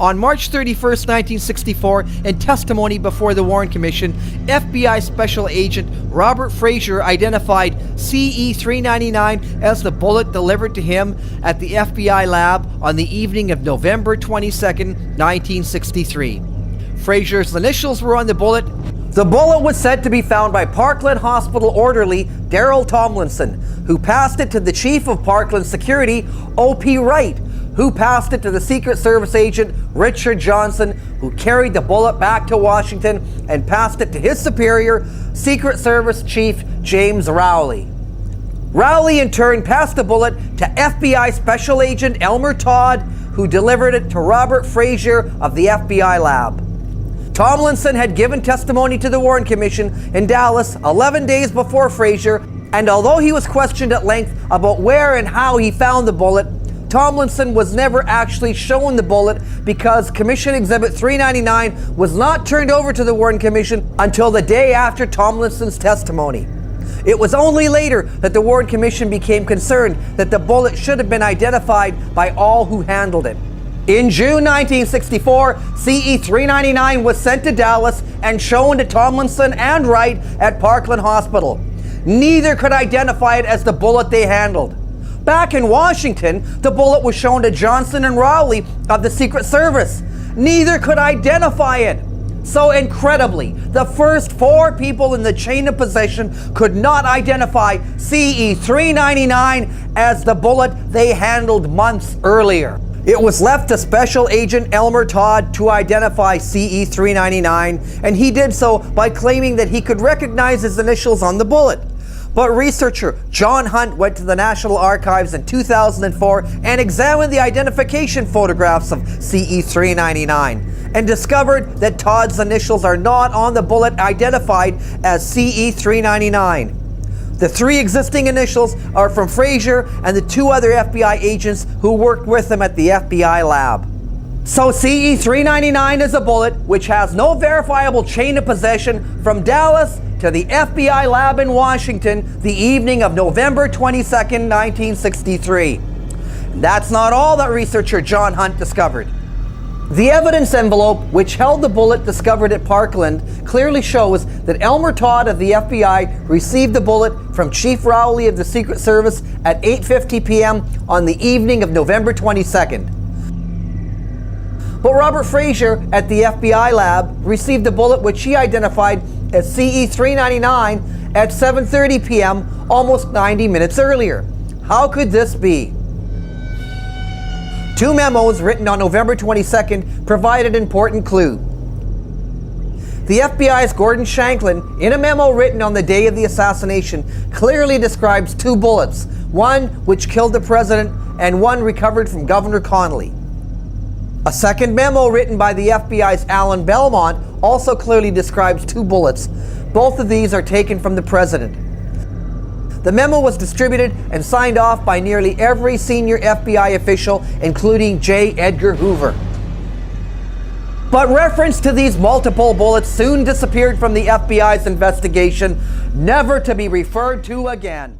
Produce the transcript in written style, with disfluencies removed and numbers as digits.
On March 31st, 1964, in testimony before the Warren Commission, FBI Special Agent Robert Frazier identified CE-399 as the bullet delivered to him at the FBI lab on the evening of November 22nd, 1963. Frazier's initials were on the bullet. The bullet was said to be found by Parkland Hospital orderly Daryl Tomlinson, who passed it to the Chief of Parkland Security, O.P. Wright, who passed it to the Secret Service agent Richard Johnson, who carried the bullet back to Washington and passed it to his superior, Secret Service Chief James Rowley. Rowley in turn passed the bullet to FBI Special Agent Elmer Todd, who delivered it to Robert Frazier of the FBI lab. Tomlinson had given testimony to the Warren Commission in Dallas 11 days before Frazier, and although he was questioned at length about where and how he found the bullet, Tomlinson was never actually shown the bullet because Commission Exhibit 399 was not turned over to the Warren Commission until the day after Tomlinson's testimony. It was only later that the Warren Commission became concerned that the bullet should have been identified by all who handled it. In June 1964, CE-399 was sent to Dallas and shown to Tomlinson and Wright at Parkland Hospital. Neither could identify it as the bullet they handled. Back in Washington, the bullet was shown to Johnson and Rowley of the Secret Service. Neither could identify it. So incredibly, the first 4 people in the chain of possession could not identify CE-399 as the bullet they handled months earlier. It was left to Special Agent Elmer Todd to identify CE-399, and he did so by claiming that he could recognize his initials on the bullet. But researcher John Hunt went to the National Archives in 2004 and examined the identification photographs of CE-399 and discovered that Todd's initials are not on the bullet identified as CE-399. The 3 existing initials are from Frazier and the 2 other FBI agents who worked with him at the FBI lab. So CE-399 is a bullet which has no verifiable chain of possession from Dallas to the FBI lab in Washington the evening of November 22nd, 1963. And that's not all that researcher John Hunt discovered. The evidence envelope, which held the bullet discovered at Parkland, clearly shows that Elmer Todd of the FBI received the bullet from Chief Rowley of the Secret Service at 8:50 p.m. on the evening of November 22nd. But Robert Frazier at the FBI lab received the bullet which he identified as CE-399 at 7:30 p.m., almost 90 minutes earlier. How could this be? 2 memos written on November 22nd provide an important clue. The FBI's Gordon Shanklin, in a memo written on the day of the assassination, clearly describes 2 bullets, one which killed the president and one recovered from Governor Connolly. A second memo written by the FBI's Alan Belmont also clearly describes 2 bullets. Both of these are taken from the president. The memo was distributed and signed off by nearly every senior FBI official, including J. Edgar Hoover. But reference to these multiple bullets soon disappeared from the FBI's investigation, never to be referred to again.